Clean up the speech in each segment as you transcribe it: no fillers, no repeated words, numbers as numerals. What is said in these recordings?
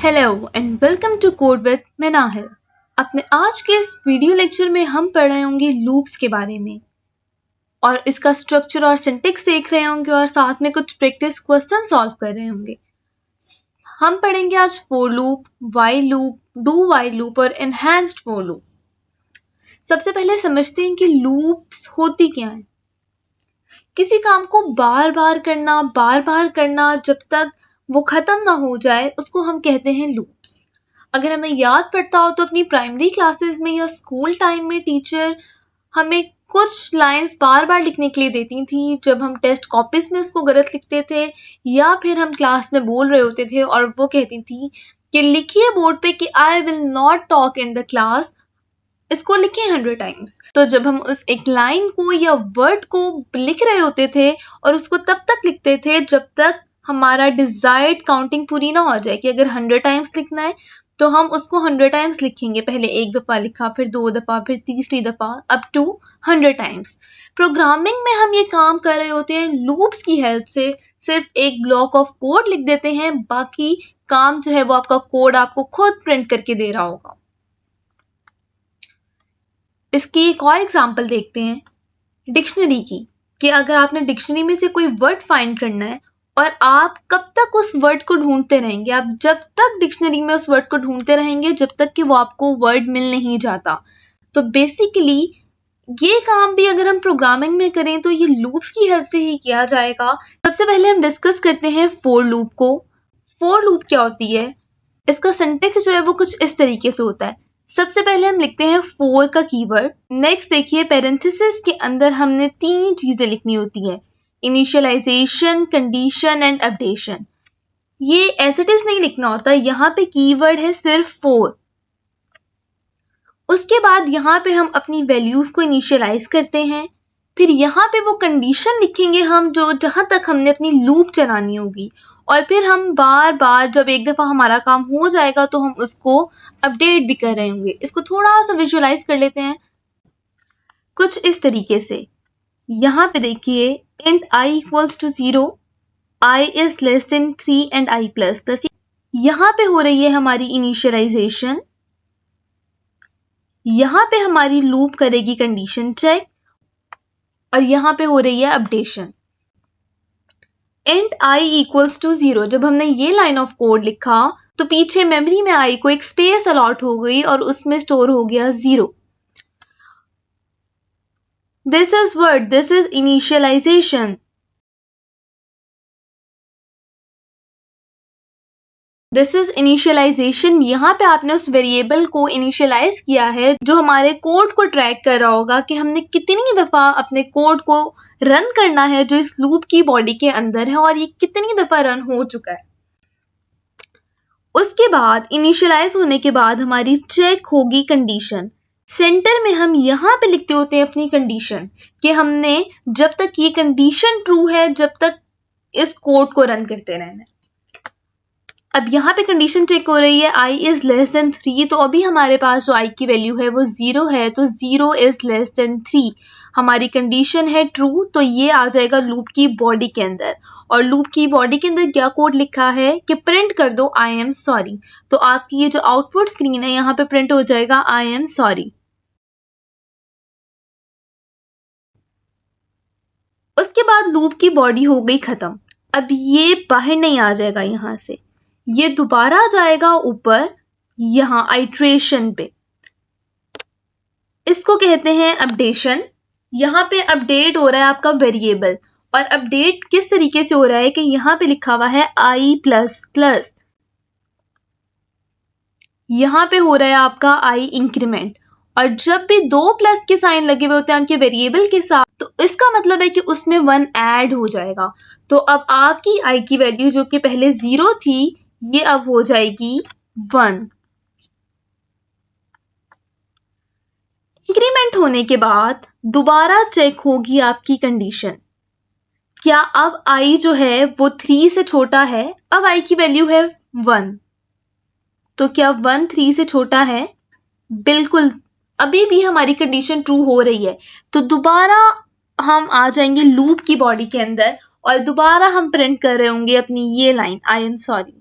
Hello and welcome to code with Menahil. अपने आज के इस वीडियो लेक्चर में हम पढ़ रहे होंगे लूप्स के बारे में और इसका स्ट्रक्चर और सिंटैक्स देख रहे होंगे और साथ में कुछ प्रैक्टिस क्वेश्चन सॉल्व कर रहे होंगे। हम पढ़ेंगे आज for loop, while loop, do while loop और एनहांस्ड फॉर लूप। सबसे पहले समझते हैं कि लूप्स होती क्या है। किसी काम को बार बार करना जब तक वो खत्म ना हो जाए उसको हम कहते हैं लूप्स। अगर हमें याद पड़ता हो तो अपनी प्राइमरी क्लासेस में या स्कूल टाइम में टीचर हमें कुछ लाइंस बार बार लिखने के लिए देती थी जब हम टेस्ट कॉपीज में उसको गलत लिखते थे या फिर हम क्लास में बोल रहे होते थे और वो कहती थी कि लिखिए बोर्ड पे कि I will not talk in the class, इसको लिखें 100 टाइम्स। तो जब हम उस एक लाइन को या वर्ड को लिख रहे होते थे और उसको तब तक लिखते थे जब तक हमारा डिजायर्ड काउंटिंग पूरी ना हो जाए कि अगर 100 टाइम्स लिखना है तो हम उसको 100 टाइम्स लिखेंगे। पहले एक दफा लिखा, फिर 2 दफा, फिर तीसरी दफा, अप टू 100 टाइम्स। प्रोग्रामिंग में हम ये काम कर रहे होते हैं लूप्स की हेल्प से। सिर्फ एक ब्लॉक ऑफ कोड लिख देते हैं, बाकी काम जो है वो आपका कोड आपको खुद प्रिंट करके दे रहा होगा। इसकी एक और एग्जांपल देखते हैं डिक्शनरी की, कि अगर आपने डिक्शनरी में से कोई वर्ड फाइंड करना है और आप कब तक उस वर्ड को ढूंढते रहेंगे, आप जब तक डिक्शनरी में उस वर्ड को ढूंढते रहेंगे जब तक कि वो आपको वर्ड मिल नहीं जाता। तो बेसिकली ये काम भी अगर हम प्रोग्रामिंग में करें तो ये लूप्स की हेल्प से ही किया जाएगा। सबसे पहले हम डिस्कस करते हैं फॉर लूप को। फॉर लूप क्या होती है, इसका सिंटैक्स जो है वो कुछ इस तरीके से होता है। सबसे पहले हम लिखते हैं फॉर का कीवर्ड। नेक्स्ट देखिए पैरेंथेसिस के अंदर हमने 3 चीजें लिखनी होती है, इनिशियलाइजेशन, कंडीशन एंड अपडेशन। ये एज इट इज नहीं लिखना होता, यहाँ पे कीवर्ड है सिर्फ फॉर। उसके बाद यहाँ पे हम अपनी वैल्यूज को इनिशियलाइज करते हैं, फिर यहाँ पे वो कंडीशन लिखेंगे हम जो जहां तक हमने अपनी लूप चलानी होगी, और फिर हम बार बार जब एक दफा हमारा काम हो जाएगा तो हम उसको अपडेट भी कर रहे होंगे। इसको थोड़ा सा विजुअलाइज कर लेते हैं कुछ इस तरीके से। यहाँ पे देखिए int I equals to 0, I is less than 3 and I plus plus। यहाँ पे हो रही है हमारी इनिशियलाइजेशन, यहाँ पे हमारी लूप करेगी कंडीशन चेक और यहाँ पे हो रही है updation. int I equals to 0, जब हमने ये लाइन ऑफ कोड लिखा तो पीछे मेमोरी में I को एक स्पेस अलॉट हो गई और उसमें स्टोर हो गया 0। This is what? This is initialization. This is initialization। यहाँ पे आपने उस वेरिएबल को इनिशियलाइज किया है जो हमारे कोड को ट्रैक कर रहा होगा कि हमने कितनी दफा अपने कोड को रन करना है जो इस लूप की बॉडी के अंदर है और ये कितनी दफा रन हो चुका है। उसके बाद इनिशियलाइज होने के बाद हमारी चेक होगी कंडीशन। सेंटर में हम यहाँ पे लिखते होते हैं अपनी कंडीशन कि हमने जब तक ये कंडीशन ट्रू है जब तक इस कोड को रन करते रहना है। अब यहाँ पे कंडीशन चेक हो रही है I is less than 3, तो अभी हमारे पास जो I की वैल्यू है वो 0 है, तो 0 is less than 3 हमारी कंडीशन है ट्रू, तो ये आ जाएगा लूप की बॉडी के अंदर। और लूप की बॉडी के अंदर क्या कोड लिखा है कि प्रिंट कर दो I am sorry, तो आपकी ये जो आउटपुट स्क्रीन है यहाँ पे प्रिंट हो जाएगा I am sorry। उसके बाद लूप की बॉडी हो गई खत्म। अब ये बाहर नहीं आ जाएगा, यहाँ से ये दोबारा जाएगा ऊपर यहाँ आइट्रेशन पे, इसको कहते हैं अपडेशन। यहाँ पे अपडेट हो रहा है आपका वेरिएबल, और अपडेट किस तरीके से हो रहा है कि यहाँ पे लिखा हुआ है I प्लस प्लस, यहाँ पे हो रहा है आपका I इंक्रीमेंट, और जब भी 2 प्लस के साइन लगे हुए होते हैं आपके वेरिएबल के साथ तो इसका मतलब है कि उसमें 1 ऐड हो जाएगा। तो अब आपकी I की वैल्यू जो कि पहले 0 थी ये अब हो जाएगी 1। इंक्रीमेंट होने के बाद दोबारा चेक होगी आपकी कंडीशन, क्या अब I जो है वो 3 से छोटा है। अब I की वैल्यू है 1, तो क्या 1 3 से छोटा है? बिल्कुल, अभी भी हमारी कंडीशन ट्रू हो रही है। तो दोबारा हम आ जाएंगे लूप की बॉडी के अंदर और दोबारा हम प्रिंट कर रहे होंगे अपनी ये लाइन I am sorry।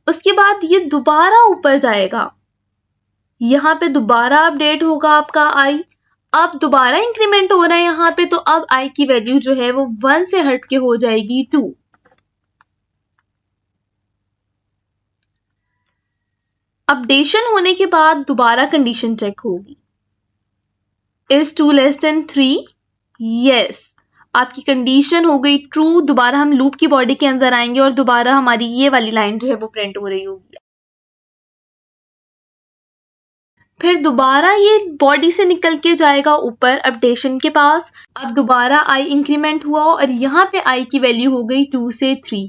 उसके बाद ये दोबारा ऊपर जाएगा, यहाँ पे दोबारा अपडेट होगा आपका i, अब दोबारा इंक्रीमेंट हो रहा है यहाँ पे, तो अब i की वैल्यू जो है वो 1 से हट के हो जाएगी 2। अपडेशन होने के बाद दोबारा कंडीशन चेक होगी, इज 2 लेस देन 3, यस, आपकी कंडीशन हो गई ट्रू। दोबारा हम लूप की बॉडी के अंदर आएंगे और दोबारा हमारी ये वाली लाइन जो है वो प्रिंट हो रही होगी। फिर दोबारा ये बॉडी से निकल के जाएगा ऊपर अपडेशन के पास, अब दोबारा i इंक्रीमेंट हुआ और यहाँ पे i की वैल्यू हो गई 2 से 3।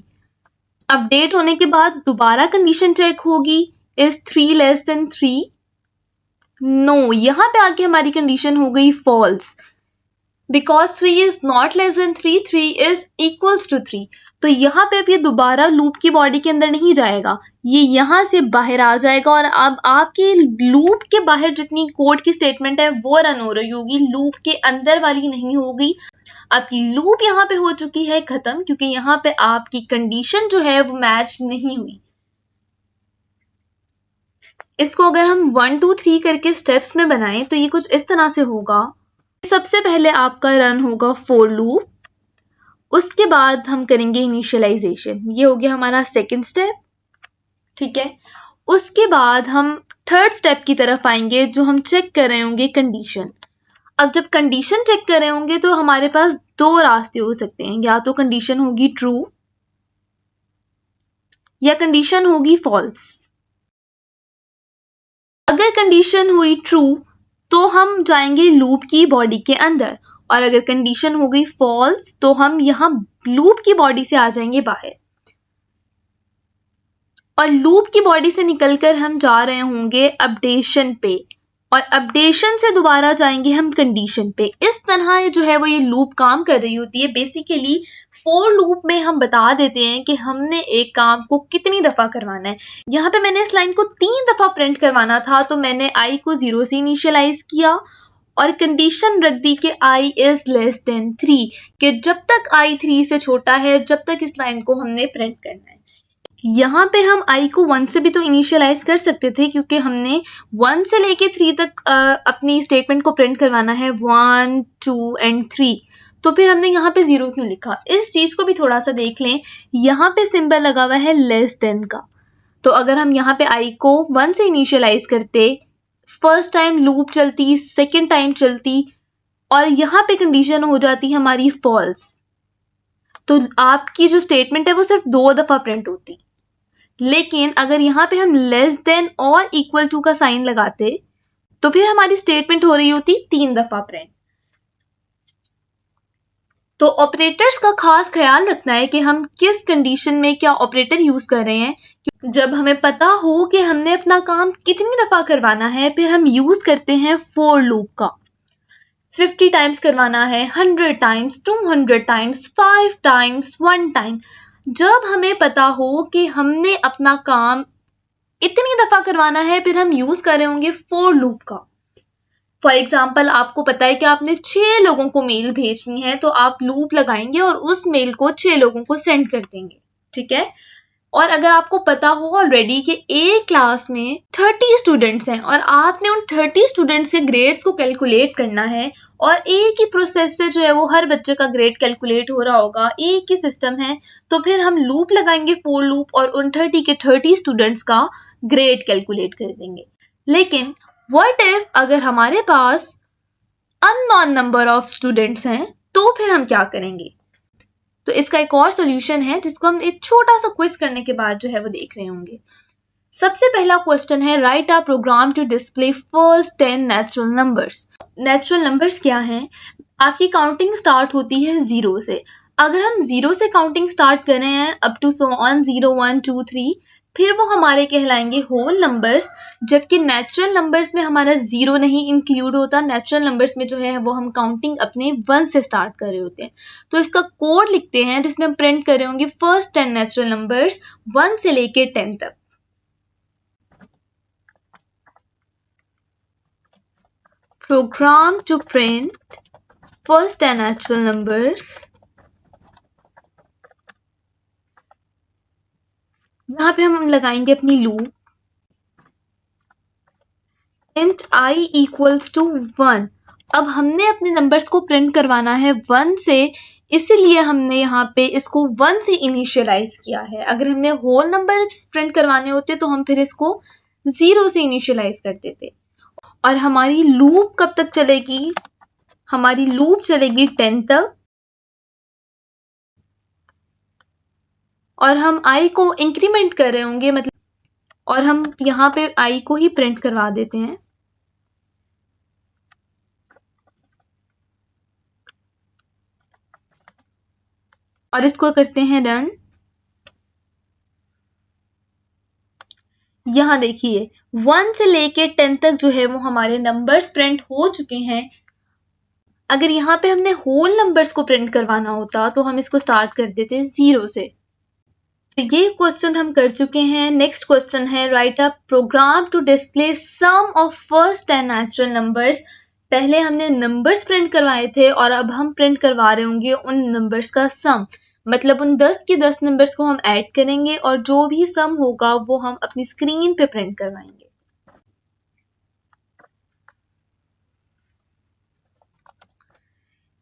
अपडेट होने के बाद दोबारा कंडीशन चेक होगी, इज 3 लेस देन 3, नो, यहाँ पे आके हमारी कंडीशन हो गई false, because 3 is not less than 3, 3 is equals to 3। तो यहाँ पे अब ये दोबारा लूप की बॉडी के अंदर नहीं जाएगा, ये यहाँ से बाहर आ जाएगा और अब आपके लूप के बाहर जितनी कोड की स्टेटमेंट है वो रन हो रही होगी, लूप के अंदर वाली नहीं होगी। आपकी लूप यहाँ पे हो चुकी है खत्म, क्योंकि यहाँ पे आपकी कंडीशन जो है वो मैच नहीं हुई। इसको अगर हम 1 2 3 करके स्टेप्स में बनाएं तो ये कुछ इस तरह से होगा। सबसे पहले आपका रन होगा फॉर लूप, उसके बाद हम करेंगे इनिशियलाइजेशन, ये हो गया हमारा सेकंड स्टेप, ठीक है। उसके बाद हम थर्ड स्टेप की तरफ आएंगे, जो हम चेक कर रहे होंगे कंडीशन। अब जब कंडीशन चेक कर रहे होंगे तो हमारे पास दो रास्ते हो सकते हैं, या तो कंडीशन होगी ट्रू या कंडीशन होगी फॉल्स। अगर कंडीशन हुई ट्रू तो हम जाएंगे लूप की बॉडी के अंदर, और अगर कंडीशन हो गई फॉल्स तो हम यहाँ लूप की बॉडी से आ जाएंगे बाहर, और लूप की बॉडी से निकलकर हम जा रहे होंगे अपडेशन पे, और अपडेशन से दोबारा जाएंगे हम कंडीशन पे। इस तरह जो है वो ये लूप काम कर रही होती है। बेसिकली फॉर लूप में हम बता देते हैं कि हमने एक काम को कितनी दफा करवाना है। यहाँ पे मैंने इस लाइन को 3 दफा प्रिंट करवाना था, तो मैंने i को 0 से इनिशियलाइज किया और कंडीशन रख दी कि i इज लेस देन 3, कि जब तक i 3 से छोटा है जब तक इस लाइन को हमने प्रिंट करना है। यहाँ पे हम i को 1 से भी तो इनिशियलाइज कर सकते थे, क्योंकि हमने 1 से लेके 3 तक अपनी स्टेटमेंट को प्रिंट करवाना है, 1 2 एंड 3। तो फिर हमने यहाँ पे 0 क्यों लिखा? इस चीज को भी थोड़ा सा देख लें, यहाँ पे सिंबल लगा हुआ है लेस देन का। तो अगर हम यहाँ पे i को 1 से इनिशियलाइज करते, फर्स्ट टाइम लूप चलती, सेकेंड टाइम चलती, और यहाँ पे कंडीशन हो जाती हमारी फॉल्स, तो आपकी जो स्टेटमेंट है वो सिर्फ 2 दफा प्रिंट होती। लेकिन अगर यहाँ पे हम लेस देन और इक्वल टू का साइन लगाते तो फिर हमारी स्टेटमेंट हो रही होती 3 दफा प्रिंट। तो ऑपरेटर्स का खास ख्याल रखना है कि हम किस कंडीशन में क्या ऑपरेटर यूज कर रहे हैं। जब हमें पता हो कि हमने अपना काम कितनी दफा करवाना है, फिर हम यूज करते हैं फॉर लूप का। 50 टाइम्स करवाना है, 100 टाइम्स, 200 टाइम्स, 5 टाइम्स, 1 टाइम। जब हमें पता हो कि हमने अपना काम इतनी दफा करवाना है, फिर हम यूज कर रहे होंगे फॉर लूप का। फॉर एग्जाम्पल, आपको पता है कि आपने 6 लोगों को मेल भेजनी है, तो आप लूप लगाएंगे और उस मेल को 6 लोगों को सेंड कर देंगे, ठीक है। और अगर आपको पता हो ऑलरेडी कि एक क्लास में 30 स्टूडेंट्स हैं और आपने उन 30 स्टूडेंट्स के ग्रेड्स को कैलकुलेट करना है, और एक ही प्रोसेस से जो है वो हर बच्चे का ग्रेड कैलकुलेट हो रहा होगा, एक ही सिस्टम है, तो फिर हम लूप लगाएंगे फॉर लूप और उन 30 के 30 स्टूडेंट्स का ग्रेड कैलकुलेट कर देंगे। लेकिन व्हाट इफ अगर हमारे पास अननोन नंबर ऑफ स्टूडेंट्स हैं, तो फिर हम क्या करेंगे? तो इसका एक और सोल्यूशन है जिसको हम एक छोटा सा क्विज करने के बाद जो है वो देख रहे होंगे। सबसे पहला क्वेश्चन है, write a program to display first 10 natural numbers. Natural numbers क्या हैं? आपकी काउंटिंग स्टार्ट होती है 0 से। अगर हम 0 से काउंटिंग स्टार्ट कर रहे हैं अप टू सो ऑन 0 1 2 3, फिर वो हमारे कहलाएंगे होल नंबर्स। जबकि नेचुरल नंबर्स में हमारा 0 नहीं इंक्लूड होता, नेचुरल नंबर्स में जो है वो हम काउंटिंग अपने 1 से स्टार्ट कर रहे होते हैं। तो इसका कोड लिखते हैं जिसमें हम प्रिंट कर रहे होंगे फर्स्ट 10 नेचुरल नंबर्स 1 से लेके 10 तक। Program to print first 10 natural numbers. यहाँ पे हम लगाएंगे अपनी loop int I equals to 1। अब हमने अपने नंबर्स को प्रिंट करवाना है 1 से, इसीलिए हमने यहाँ पे इसको 1 से इनिशियलाइज किया है। अगर हमने होल नंबर्स प्रिंट करवाने होते तो हम फिर इसको 0 से इनिशियलाइज कर देते। और हमारी लूप कब तक चलेगी? हमारी लूप चलेगी 10 तक, और हम I को इंक्रीमेंट कर रहे होंगे, मतलब, और हम यहाँ पे I को ही प्रिंट करवा देते हैं। और इसको करते हैं रन। यहाँ देखिए 1 से लेके 10 तक जो है वो हमारे नंबर्स प्रिंट हो चुके हैं। अगर यहाँ पे हमने होल नंबर्स को प्रिंट करवाना होता तो हम इसको स्टार्ट कर देते 0 से। तो ये क्वेश्चन हम कर चुके हैं। नेक्स्ट क्वेश्चन है write a program to display sum of first 10 natural numbers. पहले हमने नंबर्स प्रिंट करवाए थे और अब हम प्रिंट करवा रहे होंगे उन नंबर्स का सम, मतलब उन 10 के 10 नंबर्स को हम ऐड करेंगे और जो भी सम होगा वो हम अपनी स्क्रीन पे प्रिंट करवाएंगे।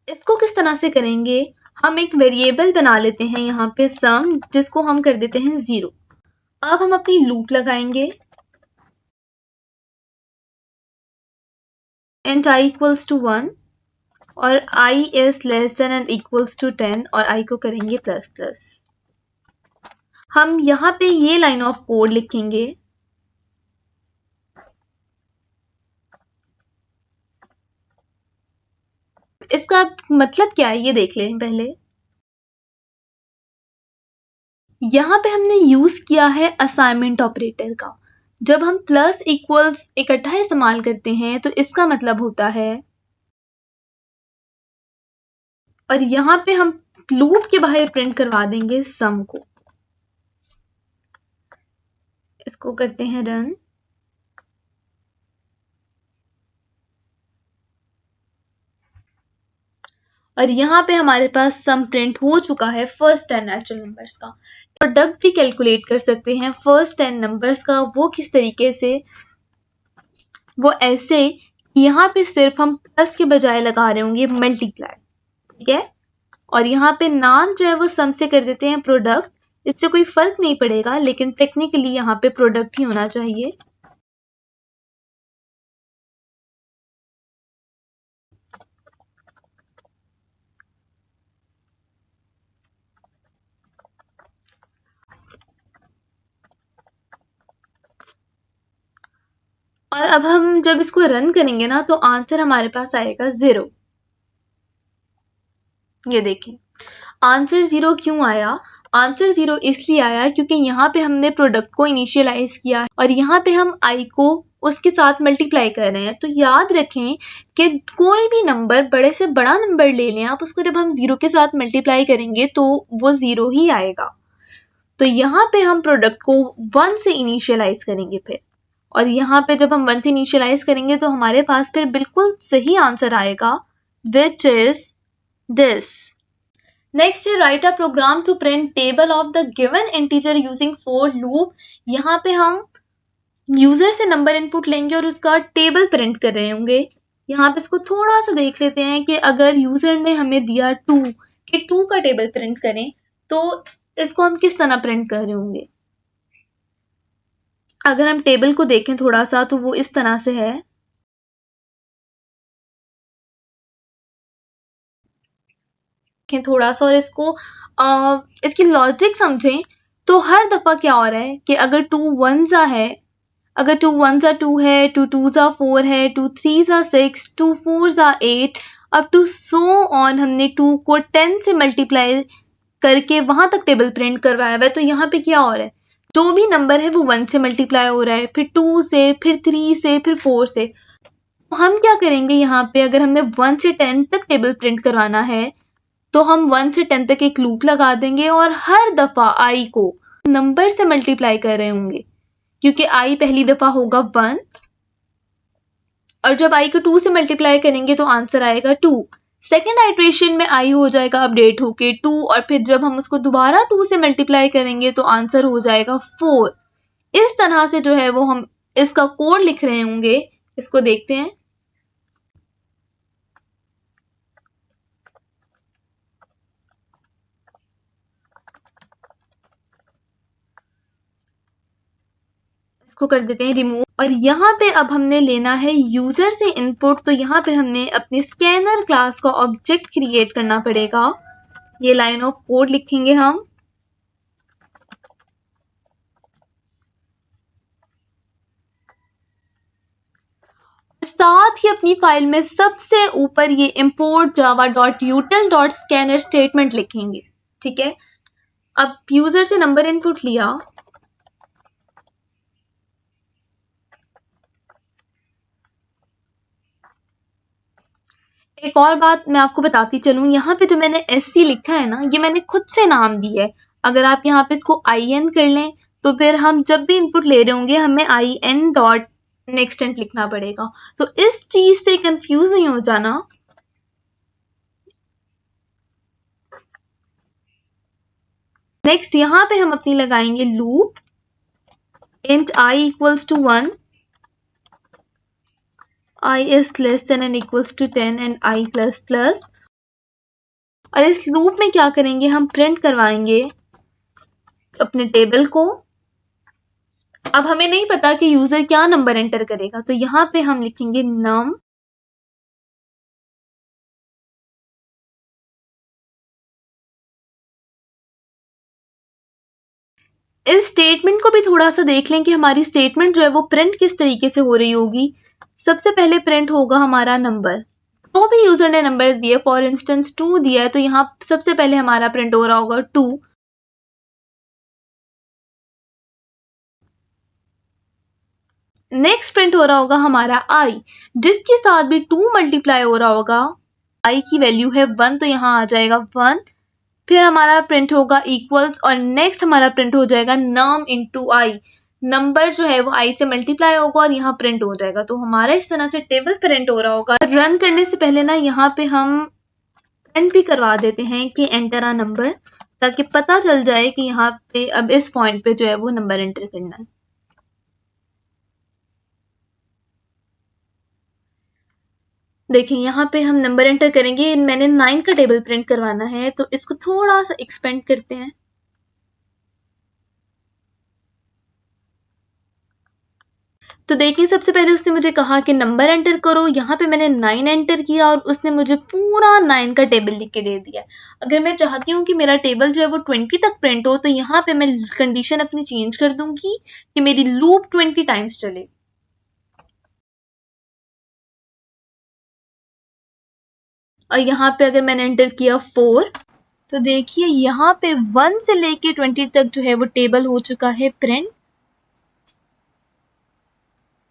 इसको किस तरह से करेंगे? हम एक वेरिएबल बना लेते हैं यहाँ पे सम, जिसको हम कर देते हैं 0। अब हम अपनी लूप लगाएंगे int I equals to 1 और I is less than and equals to 10 और I को करेंगे प्लस प्लस। हम यहाँ पे ये लाइन ऑफ कोड लिखेंगे। इसका मतलब क्या है ये देख लें पहले। यहाँ पे हमने यूज किया है असाइनमेंट ऑपरेटर का। जब हम प्लस इक्वल्स इकट्ठा इस्तेमाल करते हैं तो इसका मतलब होता है, और यहाँ पे हम लूप के बाहर प्रिंट करवा देंगे सम को। इसको करते हैं रन। और यहाँ पे हमारे पास सम प्रिंट हो चुका है फर्स्ट 10 नेचुरल नंबर्स का। प्रोडक्ट भी कैलकुलेट कर सकते हैं फर्स्ट 10 नंबर्स का। वो किस तरीके से? वो ऐसे, यहाँ पे सिर्फ हम प्लस के बजाय लगा रहे होंगे मल्टीप्लाई, ठीक है। और यहाँ पे नाम जो है वो सम से कर देते हैं प्रोडक्ट। इससे कोई फर्क नहीं पड़ेगा, लेकिन टेक्निकली यहाँ पे प्रोडक्ट ही होना चाहिए। और अब हम जब इसको रन करेंगे ना तो आंसर हमारे पास आएगा 0। ये देखें आंसर 0 क्यों आया? आंसर 0 इसलिए आया क्योंकि यहाँ पे हमने प्रोडक्ट को इनिशियलाइज किया और यहाँ पे हम आई को उसके साथ मल्टीप्लाई कर रहे हैं। तो याद रखें कि कोई भी नंबर, बड़े से बड़ा नंबर ले लें आप, उसको जब हम 0 के साथ मल्टीप्लाई करेंगे तो वो 0 ही आएगा। तो यहाँ पे हम प्रोडक्ट को 1 से इनिशियलाइज करेंगे फिर, और यहाँ पे जब हम 1 से इनिशियलाइज करेंगे तो हमारे पास फिर बिल्कुल सही आंसर आएगा, विच इज दिस। नेक्स्ट है write a program to print table of the given integer using for loop. यहाँ पे हम यूजर से नंबर इनपुट लेंगे और उसका टेबल प्रिंट कर रहे होंगे। यहाँ पे इसको थोड़ा सा देख लेते हैं कि अगर यूजर ने हमें दिया 2 कि 2 का टेबल प्रिंट करें तो इसको हम किस तरह प्रिंट कर रहे होंगे। अगर हम टेबल को देखें थोड़ा सा तो वो इस तरह से है। थोड़ा सा और इसको इसकी लॉजिक समझें तो हर दफा क्या हो रहा है कि अगर 2 1s है, अगर 2 1s 2 है, 2 2s 4 है, 2 3s 6, 2 4s 8, अब टू सो ऑन हमने 2 को 10 से मल्टीप्लाई करके वहां तक टेबल प्रिंट करवाया हुआ है। तो यहाँ पे क्या हो रहा है, जो भी नंबर है वो 1 से मल्टीप्लाई हो रहा है, फिर 2 से, फिर 3 से, फिर 4 से। तो हम क्या करेंगे यहाँ पे, अगर हमने 1 से 10 तक टेबल प्रिंट करवाना है तो हम 1 से 10 तक एक लूप लगा देंगे और हर दफा आई को नंबर से मल्टीप्लाई कर रहे होंगे, क्योंकि आई पहली दफा होगा 1 और जब आई को 2 से मल्टीप्लाई करेंगे तो आंसर आएगा 2। सेकेंड आइट्रेशन में आई हो जाएगा अपडेट होके 2 और फिर जब हम उसको दोबारा 2 से मल्टीप्लाई करेंगे तो आंसर हो जाएगा 4। इस तरह से जो है वो हम इसका कोड लिख रहे होंगे। इसको देखते हैं। इसको कर देते हैं रिमूव और यहाँ पे अब हमने लेना है यूजर से इनपुट। तो यहाँ पे हमने अपने स्कैनर क्लास का ऑब्जेक्ट क्रिएट करना पड़ेगा। ये लाइन ऑफ कोड लिखेंगे हम। साथ ही अपनी फाइल में सबसे ऊपर ये import java.util.scanner स्टेटमेंट लिखेंगे। ठीक है, अब यूजर से नंबर इनपुट लिया, एक और बात मैं आपको बताती चलूं, यहाँ पे जो मैंने SC लिखा है ना, ये मैंने खुद से नाम दिया है। अगर आप यहाँ पे इसको IN कर लें तो फिर हम जब भी इनपुट ले रहे होंगे हमें IN डॉट नेक्स्टेंट लिखना पड़ेगा। तो इस चीज से कंफ्यूज नहीं हो जाना। नेक्स्ट यहाँ पे हम अपनी लगाएंगे loop int I equals to 1, I is less than and equals to 10 and I plus plus। और इस लूप में क्या करेंगे, हम प्रिंट करवाएंगे अपने टेबल को। अब हमें नहीं पता कि यूजर क्या नंबर एंटर करेगा, तो यहाँ पे हम लिखेंगे num इस स्टेटमेंट को भी थोड़ा सा देख लें कि हमारी स्टेटमेंट जो है वो प्रिंट किस तरीके से हो रही होगी। सबसे पहले प्रिंट होगा हमारा नंबर। तो भी यूजर ने नंबर दिया, फॉर इंस्टेंस 2 दिया है, तो यहाँ सबसे पहले हमारा प्रिंट हो रहा होगा 2। नेक्स्ट प्रिंट हो रहा होगा हमारा I, जिसके साथ भी 2 मल्टीप्लाई हो रहा होगा। I की वैल्यू है 1, तो यहाँ आ जाएगा 1। फिर हमारा प्रिंट होगा इक्वल्स और नेक्स्ट हमारा प्रिंट हो जाएगा num इंटू आई। नंबर जो है वो I से मल्टीप्लाई होगा और यहाँ प्रिंट हो जाएगा। तो हमारा इस तरह से टेबल प्रिंट हो रहा होगा। रन करने से पहले ना यहाँ पे हम प्रिंट भी करवा देते हैं कि एंटर अ नंबर, ताकि पता चल जाए कि यहाँ पे अब इस पॉइंट पे जो है वो नंबर एंटर करना है। देखिए यहाँ पे हम नंबर एंटर करेंगे। मैंने 9 का टेबल प्रिंट करवाना है, तो इसको थोड़ा सा एक्सपेंड करते हैं। तो देखिए सबसे पहले उसने मुझे कहा कि नंबर एंटर करो। यहाँ पे मैंने 9 एंटर किया और उसने मुझे पूरा 9 का टेबल लिख के दे दिया। अगर मैं चाहती हूँ कि मेरा टेबल जो है वो 20 तक प्रिंट हो, तो यहाँ पे मैं कंडीशन अपनी चेंज कर दूंगी कि मेरी लूप 20 टाइम्स चले। और यहाँ पे अगर मैंने एंटर किया 4, तो देखिए यहाँ पे 1 से लेके 20 तक जो है वो टेबल हो चुका है प्रिंट।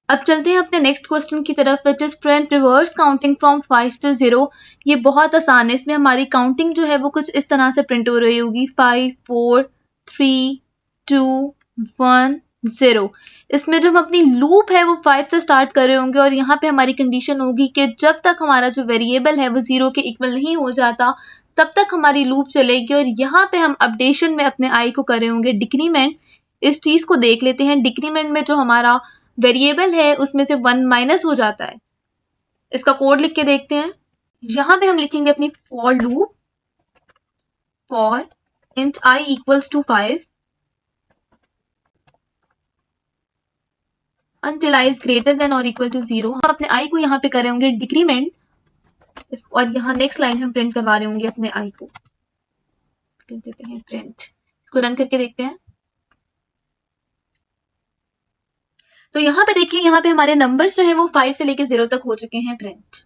अब चलते हैं अपने नेक्स्ट क्वेश्चन की तरफ, which is print reverse counting from 5 to 0। ये बहुत आसान है। इसमें हमारी काउंटिंग जो है वो कुछ इस तरह से प्रिंट हो रही होगी, 5 4 3 2 1 0। इसमें जो हम अपनी लूप है वो 5 से स्टार्ट कर रहे होंगे और यहाँ पे हमारी कंडीशन होगी कि जब तक हमारा जो वेरिएबल है वो 0 के इक्वल नहीं हो जाता तब तक हमारी लूप चलेगी। और यहाँ पे हम अपडेशन में अपने आई को कर रहे होंगे डिक्रीमेंट। इस चीज को देख लेते हैं। डिक्रीमेंट में जो हमारा वेरिएबल है उसमें से 1 माइनस हो जाता है। इसका कोड लिख के देखते हैं। यहाँ पे हम लिखेंगे अपनी for loop, for int I equals to 5 until i is greater than or equal to 0। हम अपने i को यहाँ पे कर रहे होंगे डिक्रीमेंट, और यहाँ नेक्स्ट लाइन हम प्रिंट करवा रहे होंगे अपने i को। देते हैं प्रिंट, इसको रन करके देखते हैं। तो यहाँ पे देखिए, यहाँ पे हमारे नंबर्स जो है वो 5 से लेके 0 तक हो चुके हैं प्रिंट।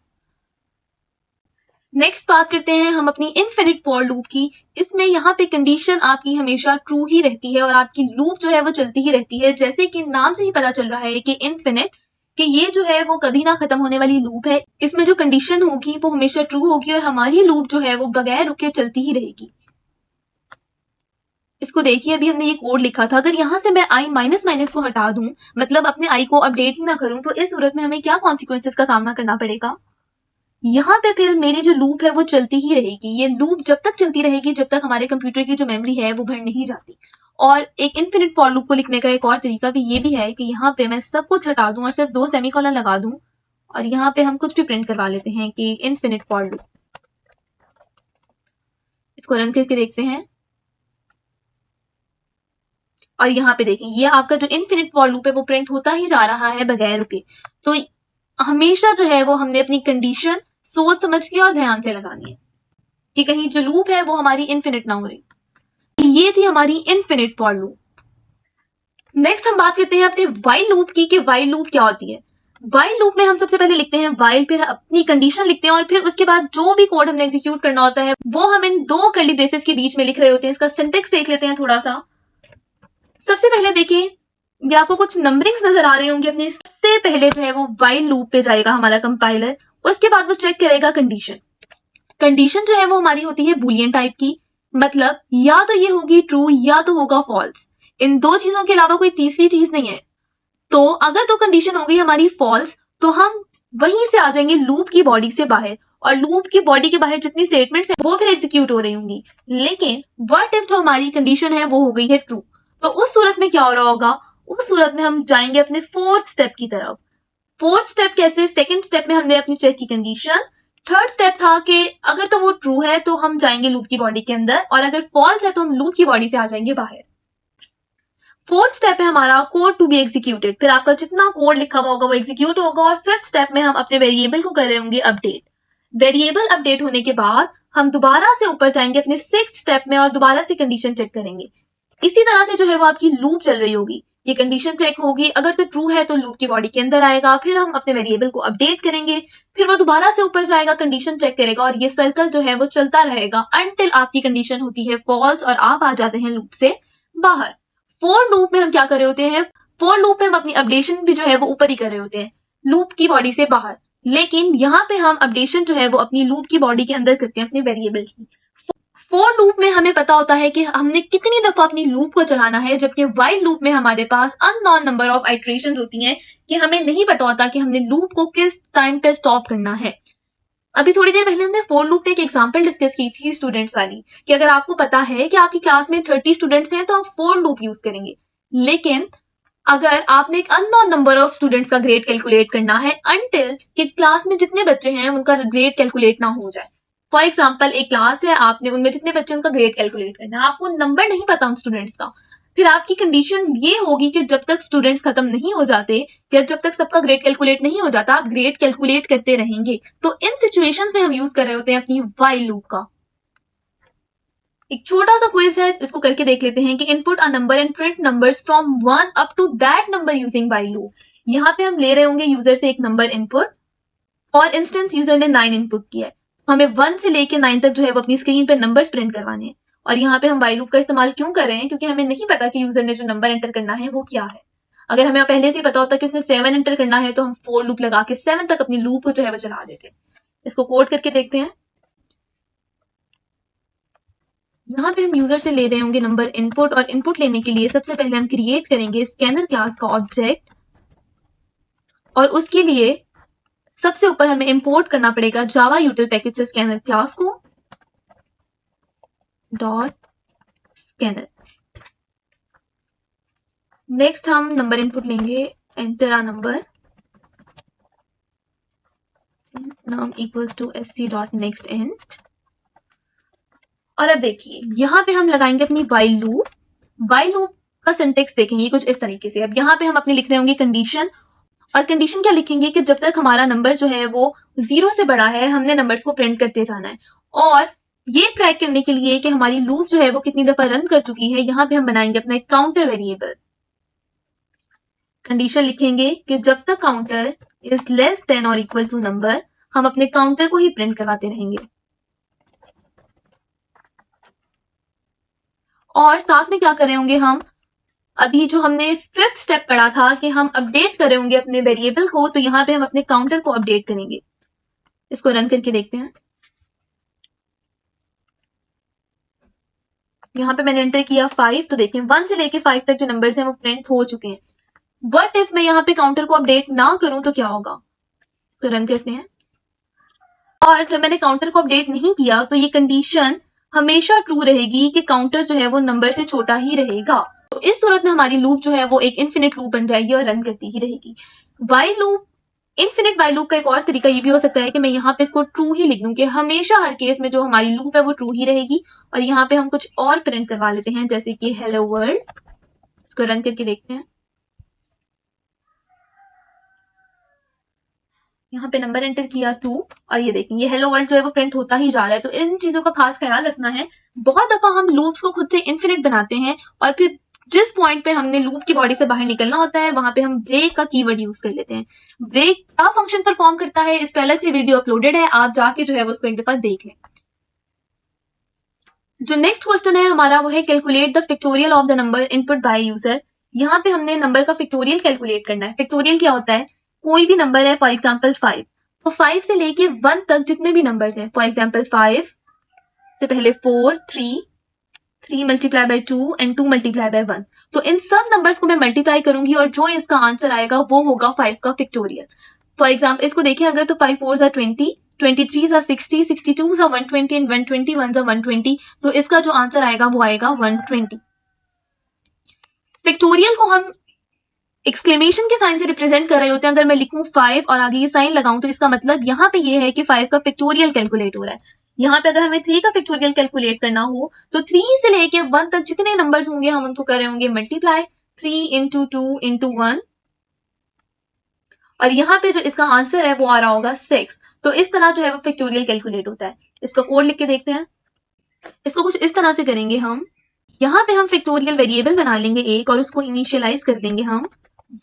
नेक्स्ट बात करते हैं हम अपनी इनफिनिट फॉर लूप की। इसमें यहाँ पे कंडीशन आपकी हमेशा ट्रू ही रहती है और आपकी लूप जो है वो चलती ही रहती है। जैसे कि नाम से ही पता चल रहा है कि इनफिनिट, कि ये जो है वो कभी ना खत्म होने वाली लूप है। इसमें जो कंडीशन होगी वो हमेशा ट्रू होगी और हमारी लूप जो है वो बगैर रुके चलती ही रहेगी। इसको देखिए, अभी हमने ये कोड लिखा था। अगर यहाँ से मैं i माइनस माइनस को हटा दूं, मतलब अपने i को अपडेट ही ना करूं, तो इस सूरत में हमें क्या कॉन्सिक्वेंसेस का सामना करना पड़ेगा। यहाँ पे फिर मेरी जो लूप है वो चलती ही रहेगी। ये लूप जब तक चलती रहेगी जब तक हमारे कंप्यूटर की जो मेमोरी है वो भर नहीं जाती। और एक इनफिनिट फॉर लूप को लिखने का एक और तरीका भी ये भी है कि यहाँ पे मैं सब कुछ हटा दूं और सिर्फ 2 सेमीकोलन लगा दूं और यहाँ पे हम कुछ भी प्रिंट करवा लेते हैं कि इनफिनिट फॉर लूप। इसको रन करके देखते हैं और यहाँ पे देखें ये आपका जो इनफिनिट फॉर लूप है वो प्रिंट होता ही जा रहा है बगैर रुके। तो हमेशा जो है वो हमने अपनी कंडीशन सोच समझ के और ध्यान से लगानी है कि कहीं जो लूप है वो हमारी इनफिनिट ना हो रही। ये थी हमारी इनफिनिट फॉर लूप। नेक्स्ट हम बात करते हैं अपने व्हाइल लूप की कि व्हाइल लूप क्या होती है। व्हाइल लूप में हम सबसे पहले लिखते हैं व्हाइल, फिर अपनी कंडीशन लिखते हैं और फिर उसके बाद जो भी कोड हमने एग्जीक्यूट करना होता है वो हम इन 2 कर्ली ब्रेसेस के बीच में लिख रहे होते हैं। इसका सिंटेक्स देख लेते हैं थोड़ा सा। सबसे पहले देखिए ये आपको कुछ नंबरिंग्स नजर आ रहे होंगे अपने। इससे पहले जो है वो व्हाइल लूप पे जाएगा हमारा कंपाइलर, उसके बाद वो चेक करेगा कंडीशन। कंडीशन जो है वो हमारी होती है बुलियन टाइप की, मतलब या तो ये होगी ट्रू या तो होगा फॉल्स। इन 2 चीजों के अलावा कोई तीसरी चीज नहीं है। तो अगर तो कंडीशन हो गई हमारी फॉल्स तो हम वहीं से आ जाएंगे लूप की बॉडी से बाहर और लूप की बॉडी के बाहर जितनी स्टेटमेंट्स हैं वो फिर एग्जीक्यूट हो रही होंगी। लेकिन व्हाट इफ जो हमारी कंडीशन है वो हो गई है ट्रू, तो उस सूरत में क्या हो रहा होगा, उस सूरत में हम जाएंगे अपने 4th स्टेप की तरफ। 4th स्टेप कैसे, 2nd स्टेप में हमने अपनी चेक की कंडीशन, 3rd स्टेप था कि अगर तो वो ट्रू है तो हम जाएंगे लूप की बॉडी के अंदर और अगर फॉल्स है तो हम लूप की बॉडी से आ जाएंगे बाहर। 4th स्टेप है हमारा कोड टू बी एग्जीक्यूटेड, फिर आपका जितना कोड लिखा हुआ होगा वो एग्जीक्यूट होगा। और 5th स्टेप में हम अपने वेरिएबल को कर रहे होंगे अपडेट। वेरिएबल अपडेट होने के बाद हम दोबारा से ऊपर जाएंगे अपने 6th स्टेप में और दोबारा से कंडीशन चेक करेंगे। इसी तरह से जो है वो आपकी लूप चल रही होगी। ये कंडीशन चेक होगी, अगर तो ट्रू है तो लूप की बॉडी के अंदर आएगा, फिर हम अपने वेरिएबल को अपडेट करेंगे, फिर वो दोबारा से ऊपर जाएगा, कंडीशन चेक करेगा और ये सर्कल जो है वो चलता रहेगा अनटिल आपकी कंडीशन होती है फॉल्स और आप आ जाते हैं लूप से बाहर। फॉर लूप में हम क्या कर रहे होते हैं, फॉर लूप में हम अपनी अपडेशन भी जो है वो ऊपर ही कर रहे होते हैं लूप की बॉडी से बाहर, लेकिन यहाँ पे हम अपडेशन जो है वो अपनी लूप की बॉडी के अंदर करते हैं अपने वेरिएबल की। फॉर लूप में हमें पता होता है कि हमने कितनी दफा अपनी लूप को चलाना है, जबकि व्हाइल लूप में हमारे पास अननोन नंबर ऑफ आइटरेशंस होती हैं कि हमें नहीं पता होता कि हमने लूप को किस टाइम पे स्टॉप करना है। अभी थोड़ी देर पहले हमने फॉर लूप पे एक एग्जांपल डिस्कस की थी स्टूडेंट्स वाली कि अगर आपको पता है कि आपकी क्लास में 30 स्टूडेंट्स हैं तो आप फॉर लूप यूज करेंगे। लेकिन अगर आपने एक अननोन नंबर ऑफ स्टूडेंट्स का ग्रेड कैलकुलेट करना है अनटिल कि क्लास में जितने बच्चे हैं उनका ग्रेड कैलकुलेट ना हो जाए। फॉर एग्जाम्पल एक क्लास है, आपने उनमें जितने बच्चे उनका ग्रेड कैलकुलेट करना है, आपको नंबर नहीं पता उन स्टूडेंट्स का, फिर आपकी कंडीशन ये होगी कि जब तक स्टूडेंट्स खत्म नहीं हो जाते या जब तक सबका ग्रेड कैलकुलेट नहीं हो जाता आप ग्रेड कैलकुलेट करते रहेंगे। तो इन सिचुएशंस में हम यूज कर रहे होते हैं अपनी व्हाइल लूप का। एक छोटा सा क्विज है, इसको करके देख लेते हैं कि input a number and print numbers from 1 up to that number using while loop. यहाँ पे हम ले रहे होंगे यूजर से एक नंबर इनपुट और इंस्टेंस यूजर ने 9 इनपुट किया है, हमें 1 से लेके 9 तक जो है वो अपनी स्क्रीन पे नंबर्स प्रिंट करवाने हैं। और यहाँ पे हम व्हाइल लूप का इस्तेमाल क्यों कर रहे हैं, क्योंकि हमें नहीं पता कि यूजर ने जो नंबर एंटर करना है वो क्या है। अगर हमें पहले से ही पता होता कि उसने 7 एंटर करना है तो हम फॉर लूप लगा के 7 तक अपनी लूप को जो है वो चला देते हैं। इसको कोड करके देखते हैं। यहाँ पे हम यूजर से ले रहे होंगे नंबर इनपुट और इनपुट लेने के लिए सबसे पहले हम क्रिएट करेंगे स्कैनर क्लास का ऑब्जेक्ट और उसके लिए सबसे ऊपर हमें इंपोर्ट करना पड़ेगा जावा यूटिल पैकेज से scanner class co dot scanner. Next हम नंबर इनपुट लेंगे, enter a number, num equals to sc dot next int। और अब देखिए यहाँ पे हम लगाएंगे अपनी व्हाइल लूप। व्हाइल लूप का सिंटेक्स देखेंगे कुछ इस तरीके से। अब यहाँ पे हम अपने लिख रहे होंगे कंडीशन और कंडीशन क्या लिखेंगे कि जब तक हमारा नंबर जो है वो 0 से बड़ा है हमने नंबर्स को प्रिंट करते जाना है। और ये ट्रैक करने के लिए कि हमारी लूप जो है वो कितनी दफा रन कर चुकी है, यहाँ पे हम बनाएंगे अपना एक काउंटर वेरिएबल। कंडीशन लिखेंगे कि जब तक काउंटर इज लेस देन और इक्वल टू नंबर, हम अपने काउंटर को ही प्रिंट करवाते रहेंगे। और साथ में क्या कर रहे होंगे, हम अभी जो हमने 5th स्टेप पढ़ा था कि हम अपडेट कर रहे होंगे अपने वेरिएबल को, तो यहाँ पे हम अपने काउंटर को अपडेट करेंगे। इसको रन करके देखते हैं। यहाँ पे मैंने एंटर किया 5, तो देखें 1 से लेके 5 तक जो नंबर्स हैं वो प्रिंट हो चुके हैं। बट इफ मैं यहाँ पे काउंटर को अपडेट ना करूं तो क्या होगा, तो रन करते हैं। और जब मैंने काउंटर को अपडेट नहीं किया तो ये कंडीशन हमेशा ट्रू रहेगी कि काउंटर जो है वो नंबर से छोटा ही रहेगा। तो इस सूरत में हमारी लूप जो है वो एक इन्फिनिट लूप बन जाएगी और रन करती ही रहेगी। While loop, infinite while loop का एक और तरीका ये भी हो सकता है कि मैं यहाँ पे इसको ट्रू ही लिख दूं कि हमेशा हर केस में जो हमारी लूप है वो ट्रू ही रहेगी। और यहाँ पे हम कुछ और प्रिंट करवा लेते हैं, जैसे कि हेलो वर्ल्ड। इसको रन करके देखते हैं। यहाँ पे नंबर एंटर किया 2 और ये देखें ये हेलो वर्ल्ड जो है वो प्रिंट होता ही जा रहा है। तो इन चीजों का खास ख्याल रखना है। बहुत दफा हम लूप्स को खुद से इन्फिनिट बनाते हैं और फिर जिस पॉइंट पे हमने लूप की बॉडी से बाहर निकलना होता है वहां पे हम ब्रेक का कीवर्ड यूज कर लेते हैं। ब्रेक क्या फंक्शन परफॉर्म करता है इस पे अलग से वीडियो अपलोडेड है, आप जाके जो है उसको एक दफा देख लें। जो नेक्स्ट क्वेश्चन है हमारा वो है calculate the factorial of the number input by user. यहाँ पे हमने नंबर का फैक्टोरियल कैलकुलेट करना है। फैक्टोरियल क्या होता है, कोई भी नंबर है, फॉर एग्जाम्पल 5, तो 5 से लेके 1 तक जितने भी नंबर्स हैं, फॉर एग्जाम्पल 5 से पहले 4, 3 multiply by 2 and 2 multiply by 1, तो इन सब नंबर्स को मैं मल्टीप्लाई करूंगी और जो इसका आंसर आएगा वो होगा 5 का फैक्टोरियल। फॉर एग्जाम्पल इसको देखें, अगर तो 5 4 20, 23 60, 62 120 एंड 121 120, तो इसका जो आंसर आएगा वो आएगा 120। फैक्टोरियल को हम एक्सक्लेमेशन के साइन से रिप्रेजेंट कर रहे होते हैं। अगर मैं लिखूं 5 और आगे ये साइन लगाऊं तो इसका मतलब यहाँ पे ये है कि 5 का फैक्टोरियल कैलकुलेट हो रहा है। यहाँ पे अगर हमें 3 का फैक्टोरियल कैलकुलेट करना हो तो 3 से लेके 1 तक जितने नंबर्स होंगे हम उनको कर रहे होंगे मल्टीप्लाई, 3 into 2 into 1, और यहाँ पे जो इसका आंसर है वो आ रहा होगा 6। तो इस तरह जो है वो फैक्टोरियल कैलकुलेट होता है। इसका कोड लिख के देखते हैं। इसको कुछ इस तरह से करेंगे हम। यहाँ पे हम फैक्टोरियल वेरिएबल बना लेंगे एक और उसको इनिशियलाइज कर देंगे हम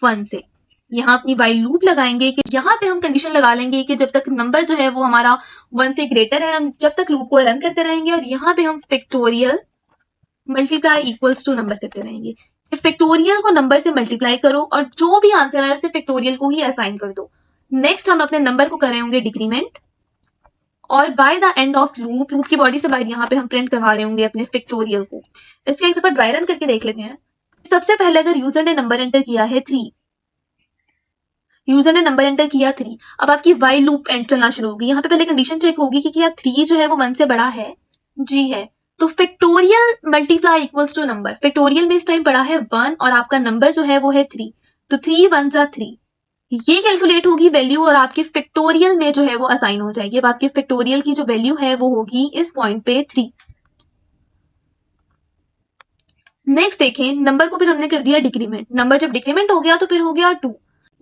1 से। यहाँ अपनी वाइल लूप लगाएंगे कि यहाँ पे हम कंडीशन लगा लेंगे कि जब तक नंबर जो है वो हमारा 1 से ग्रेटर है हम जब तक लूप को रन करते रहेंगे, और यहाँ पे हम factorial multiply equals to number करते रहेंगे। फैक्टोरियल को नंबर से मल्टीप्लाई करो और जो भी आंसर आए उसे फैक्टोरियल को ही असाइन कर दो। नेक्स्ट हम अपने नंबर को कर रहे होंगे डिक्रीमेंट, और by the end of loop, loop की बॉडी से बाहर यहाँ पे हम प्रिंट करवा रहे होंगे अपने फैक्टोरियल को। इसका एक दफा ड्राई रन करके देख लेते हैं। सबसे पहले अगर यूजर ने नंबर एंटर किया है 3, यूजर ने नंबर एंटर किया 3, अब आपकी वाइल लूप एंड चलना शुरू होगी। यहाँ पे पहले कंडीशन चेक होगी कि क्या 3 जो है वो 1 से बड़ा है, जी है, तो factorial multiply equals to number. Factorial में इस टाइम पड़ा है 1 और आपका नंबर जो है वो है 3, तो 3 1 3, ये कैलकुलेट होगी वैल्यू और आपके फैक्टोरियल में जो है वो असाइन हो जाएगी। अब आपके फैक्टोरियल की जो वैल्यू है वो होगी इस पॉइंट पे 3। नेक्स्ट देखें, नंबर को फिर हमने कर दिया डिक्रीमेंट। नंबर जब डिक्रीमेंट हो गया तो फिर हो गया 2।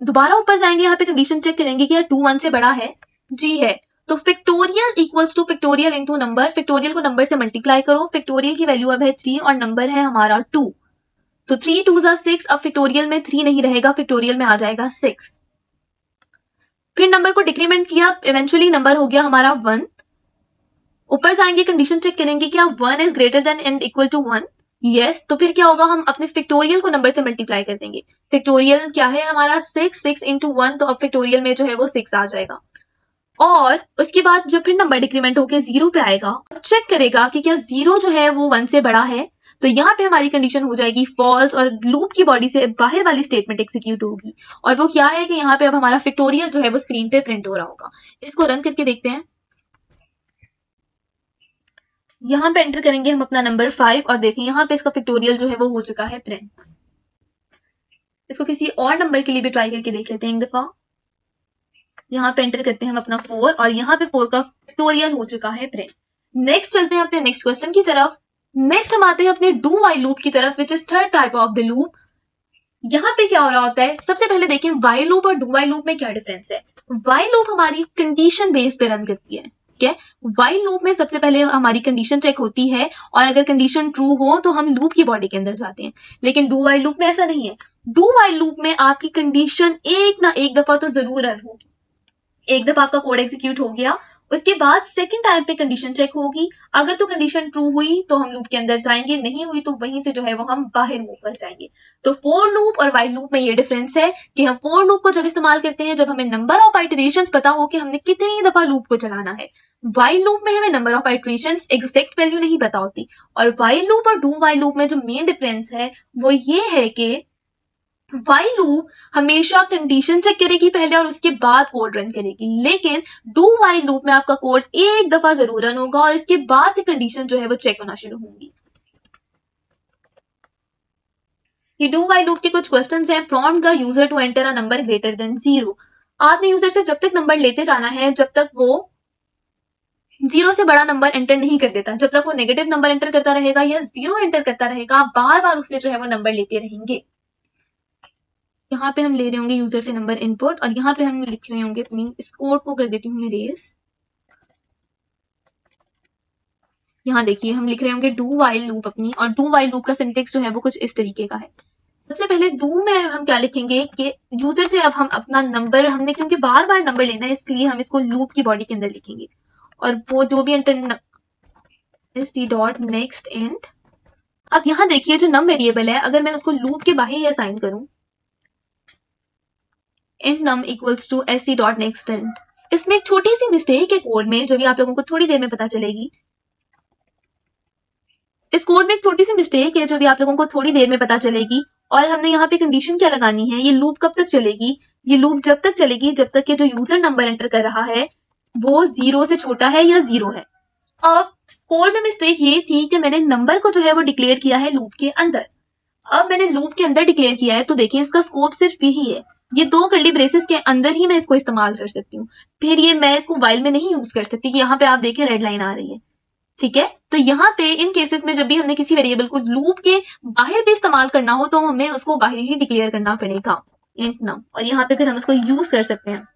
दोबारा ऊपर जाएंगे, यहाँ पे कंडीशन चेक करेंगे कि 2 1 से बड़ा है, जी है, तो factorial equals two factorial into number. Factorial को नंबर से मल्टीप्लाई करो। फैक्टोरियल की वैल्यू अब है 3 और नंबर है हमारा 2, तो 3 2 6। अब फैक्टोरियल में 3 नहीं रहेगा, फैक्टोरियल में आ जाएगा 6। फिर नंबर को डिक्रीमेंट किया, इवेंचुअली नंबर हो गया हमारा 1। ऊपर जाएंगे, कंडीशन चेक करेंगे क्या 1 is greater than and equal to 1, yes, तो फिर क्या होगा, हम अपने फैक्टोरियल को नंबर से मल्टीप्लाई कर देंगे। फैक्टोरियल क्या है हमारा 6, 6 into 1, तो अब फैक्टोरियल में जो है वो 6 आ जाएगा। और उसके बाद जब फिर नंबर डिक्रीमेंट होकर 0 पे आएगा, चेक करेगा कि क्या 0 जो है वो 1 से बड़ा है, तो यहाँ पे हमारी कंडीशन हो जाएगी फॉल्स और लूप की बॉडी से बाहर वाली स्टेटमेंट एग्जीक्यूट होगी। और वो क्या है कि यहाँ पे अब हमारा फैक्टोरियल जो है वो स्क्रीन पे प्रिंट हो रहा होगा। इसको रन करके देखते हैं। यहाँ पे एंटर करेंगे हम अपना नंबर 5 और देखें यहाँ पे इसका फैक्टोरियल जो है वो हो चुका है प्रिंट। इसको किसी और नंबर के लिए भी ट्राई करके देख लेते हैं एक दफा। यहाँ पे एंटर करते हैं हम अपना 4 और यहाँ पे 4 का फैक्टोरियल हो चुका है प्रिंट। नेक्स्ट चलते हैं अपने नेक्स्ट क्वेश्चन की तरफ। नेक्स्ट हम आते हैं अपने डू वाइल लूप की तरफ, which is third type of the loop. यहाँ पे क्या हो रहा होता है, सबसे पहले देखें वाइल लूप और डू वाइल लूप में क्या डिफरेंस है। वाइल लूप हमारी कंडीशन बेस पे रन करती है, ठीक है। वाइल लूप में सबसे पहले हमारी कंडीशन चेक होती है और अगर कंडीशन ट्रू हो तो हम लूप की बॉडी के अंदर जाते हैं। लेकिन डू वाइल लूप में ऐसा नहीं है। डू वाइल लूप में आपकी कंडीशन एक ना एक दफा तो जरूर रन होगी। एक दफा आपका कोड एग्जीक्यूट हो गया, उसके बाद सेकंड टाइम पे कंडीशन चेक होगी। अगर तो कंडीशन ट्रू हुई तो हम लूप के अंदर जाएंगे, नहीं हुई तो वहीं से जो है वो हम बाहर मूव कर जाएंगे। तो फॉर लूप और वाइल लूप में ये डिफरेंस है कि हम फॉर लूप को जब इस्तेमाल करते हैं जब हमें नंबर ऑफ आइटरेशंस पता हो कि हमने कितनी दफा लूप को चलाना है। वाइल लूप में हमें number of iterations exact value नहीं पता होती। और वाइल लूप और डू वाइल लूप में जो मेन डिफरेंस है वो ये है कि while लूप हमेशा कंडीशन चेक करेगी पहले और उसके बाद कोड रन करेगी, लेकिन डू while लूप में आपका कोड एक दफा जरूर रन होगा और इसके बाद से कंडीशन जो है वो चेक होना शुरू होंगी। ये डू while लूप के कुछ क्वेश्चंस हैं। Prompt the user to enter a number greater than 0। आपने यूजर से जब तक नंबर लेते जाना है जब तक वो 0 से बड़ा नंबर एंटर नहीं कर देता। जब तक वो नेगेटिव नंबर एंटर करता रहेगा या 0 एंटर करता रहेगा, आप बार बार उससे जो है वो नंबर लेते रहेंगे। यहाँ पे हम ले रहे होंगे यूजर से नंबर इनपुट और यहाँ पे हम लिख रहे होंगे अपनी, इस कोड को कर देती हूँ मैं रेस। यहाँ देखिए हम लिख रहे होंगे डू while लूप अपनी, और डू while लूप का सिंटेक्स जो है वो कुछ इस तरीके का है। सबसे पहले डू में हम क्या लिखेंगे कि यूजर से अब हम अपना नंबर, हमने क्योंकि बार बार नंबर लेना है इसलिए हम इसको लूप की बॉडी के अंदर लिखेंगे, और वो जो भी enter C dot next and. अब यहाँ देखिए जो नम वेरिएबल है, अगर मैं उसको लूप के बाहर ही असाइन करूं, int num equals to sc dot next end, इसमें एक छोटी सी मिस्टेक है कोड में जो भी आप लोगों को थोड़ी देर में पता चलेगी। इस कोड में एक छोटी सी मिस्टेक है जो भी आप लोगों को थोड़ी देर में पता चलेगी। और हमने यहाँ पे कंडीशन क्या लगानी है, ये लूप कब तक चलेगी, ये लूप जब तक चलेगी जब तक कि जो यूजर नंबर एंटर कर रहा है वो 0 से छोटा है या 0 है। अब कोड में मिस्टेक ये थी कि मैंने नंबर को जो है वो डिक्लेयर किया है लूप के अंदर। अब मैंने लूप के अंदर डिक्लेयर किया है तो देखिए इसका स्कोप सिर्फ यही है, ये 2 कर्ली ब्रेसेस के अंदर ही मैं इसको इस्तेमाल कर सकती हूँ। फिर ये मैं इसको while में नहीं यूज कर सकती। यहाँ पे आप देखें रेड लाइन आ रही है, ठीक है। तो यहाँ पे इन केसेस में जब भी हमने किसी वेरिएबल को लूप के बाहर भी इस्तेमाल करना हो तो हमें उसको बाहर ही डिक्लेयर करना पड़ेगा int num, और यहाँ पे फिर हम उसको यूज कर सकते हैं।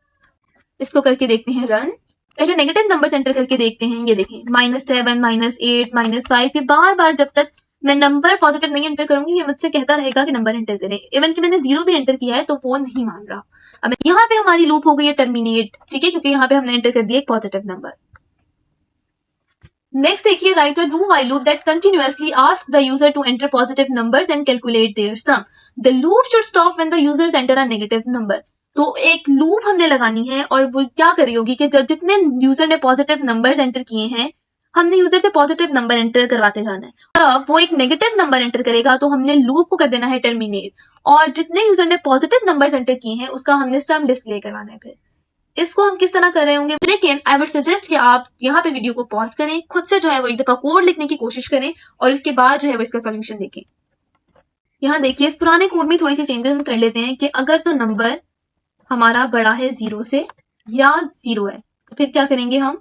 इसको करके देखते हैं रन। पहले नेगेटिव नंबर एंटर करके देखते हैं। ये देखें -7 -8 -5, ये बार बार जब तक मैं नंबर पॉजिटिव नहीं एंटर करूंगी ये मुझसे कहता रहेगा कि नंबर एंटर करें। इवन कि मैंने 0 भी एंटर किया है तो वो नहीं मान रहा। अब यहाँ पे हमारी लूप हो गई है टर्मिनेट, ठीक है, क्योंकि यहाँ पे हमने एंटर कर दिया एक पॉजिटिव नंबर। नेक्स्ट देखिए, write a do while loop that continuously ask the user to enter positive numbers and calculate their sum. The loop should stop when the users enter a negative number. तो एक loop हमने लगानी है और वो क्या कर रही होगी कि जब जितने यूजर ने पॉजिटिव नंबर्स एंटर किए हैं हमने यूजर से पॉजिटिव नंबर एंटर करवाते जाना है। अब वो एक नेगेटिव नंबर एंटर करेगा तो हमने लूप को कर देना है टर्मिनेट, और जितने यूजर ने पॉजिटिव नंबर्स एंटर किए हैं उसका हमने सम डिस्प्ले करवाना है। फिर इसको हम किस तरह कर रहे होंगे, लेकिन आई वुड सजेस्ट कि आप यहाँ पे वीडियो को पॉज करें, खुद से जो है वो एक दफा कोड लिखने की कोशिश करें और इसके बाद जो है वो इसका सॉल्यूशन देखें। यहाँ देखिए इस पुराने कोड में थोड़ी सी चेंजेस कर लेते हैं कि अगर तो नंबर हमारा बड़ा है 0 से या 0 है तो फिर क्या करेंगे, हम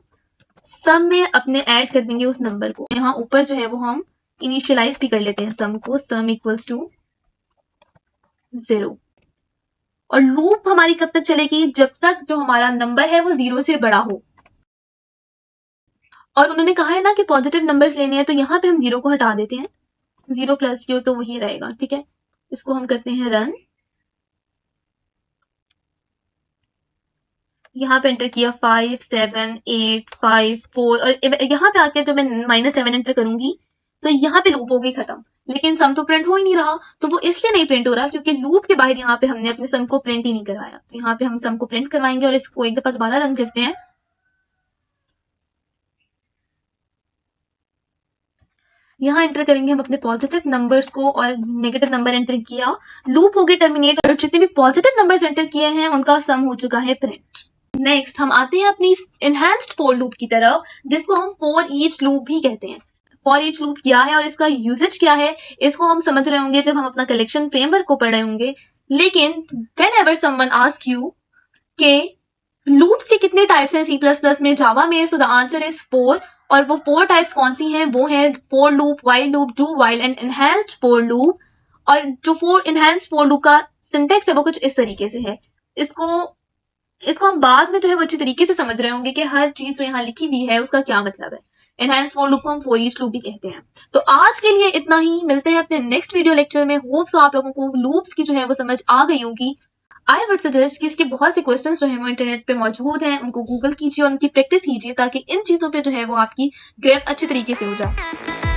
सम में अपने ऐड कर देंगे उस नंबर को। यहाँ ऊपर जो है वो हम इनिशियलाइज भी कर लेते हैं सम को, सम इक्वल्स टू 0। और लूप हमारी कब तक चलेगी, जब तक जो हमारा नंबर है वो 0 से बड़ा हो। और उन्होंने कहा है ना कि पॉजिटिव नंबर्स लेने हैं, तो यहाँ पे हम 0 को हटा देते हैं, 0 प्लस जो तो वही रहेगा, ठीक है। इसको हम करते हैं रन। यहाँ पे एंटर किया 5 7 8 5 4, और यहाँ पे आके जब मैं -7 एंटर करूंगी तो यहाँ पे लूप हो गई खत्म, लेकिन सम तो प्रिंट हो ही नहीं रहा। तो वो इसलिए नहीं प्रिंट हो रहा क्योंकि लूप के बाहर यहाँ पे हमने अपने सम को प्रिंट ही नहीं करवाया। तो यहाँ पे हम सम को प्रिंट करवाएंगे और इसको एक दफा दोबारा रन करते हैं। यहाँ एंटर करेंगे हम अपने पॉजिटिव नंबर्स को और नेगेटिव नंबर एंटर किया, लूप हो गई टर्मिनेट, और जितने भी पॉजिटिव नंबर्स एंटर किए हैं उनका सम हो चुका है प्रिंट। नेक्स्ट हम आते हैं अपनी इनहैंस्ड फॉर लूप की तरफ, जिसको हम फॉर ईच लूप भी कहते हैं। फॉर ईच लूप क्या है और इसका यूजेज क्या है, इसको हम समझ रहे होंगे जब हम अपना कलेक्शन फ्रेमवर्क को पढ़ रहे होंगे। लेकिन व्हेनेवर समवन आस्क यू के लूप्स के कितने टाइप्स हैं C++ में, जावा में, सो द आंसर इज 4। और वो 4 टाइप्स कौन सी हैं, वो है for loop, while loop, do while and enhanced for loop. और जो इनहैंस्ड फॉर लूप का सिंटेक्स है वो कुछ इस तरीके से है। इसको हम बाद में जो है वो अच्छी तरीके से समझ रहे होंगे कि हर चीज जो यहाँ लिखी हुई है उसका क्या मतलब है। एनहांस्ड फॉर लूप को हम फॉर ईच लूप भी कहते हैं। तो आज के लिए इतना ही, मिलते हैं अपने नेक्स्ट वीडियो लेक्चर में। होप सो आप लोगों को लूप्स की जो है वो समझ आ गई होगी। आई वुड सजेस्ट कि इसके बहुत से क्वेश्चंस जो है वो इंटरनेट पे मौजूद हैं, उनको गूगल कीजिए और उनकी प्रैक्टिस कीजिए ताकि इन चीजों पे जो है वो आपकी ग्रेप अच्छी तरीके से हो जाए।